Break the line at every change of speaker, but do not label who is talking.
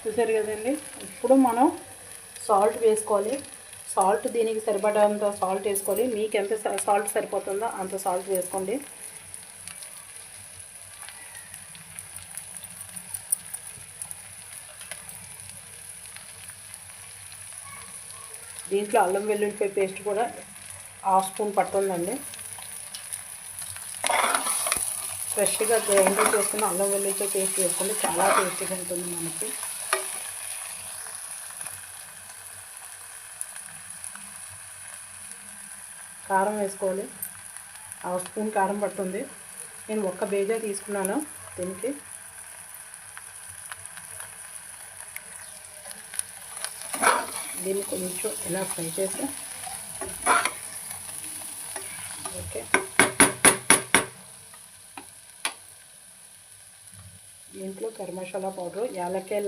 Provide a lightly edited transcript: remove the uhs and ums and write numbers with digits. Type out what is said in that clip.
చూసారు కదండి. ఇప్పుడు మనం సాల్ట్ వేసుకోవాలి. సాల్ట్ దీనికి సరిపడంత సాల్ట్ వేసుకోవాలి. మీకు ఎంత సాల్ట్ సరిపోతుందో అంత సాల్ట్ వేసుకోండి. దీంట్లో అల్లం వెల్లుల్లిపాయ పేస్ట్ కూడా 1/2 స్పూన్ పడుతుందండి. ఫ్రెష్గా గ్రైండ్ చేసుకున్న అల్లం వెల్లుల్లిపాయ పేస్ట్ వేసుకోండి, చాలా టేస్టీగా ఉంటుంది మనకి. కారం వేసుకోవాలి. 1/2 స్పూన్ కారం పడుతుంది. నేను ఒక్క బేజా తీసుకున్నాను దీనికి. దీన్ని కొంచెం ఇలా ఫ్రై చేసి ఓకే, దీంట్లో గరం మసాలా పౌడర్, యాలక్కాయ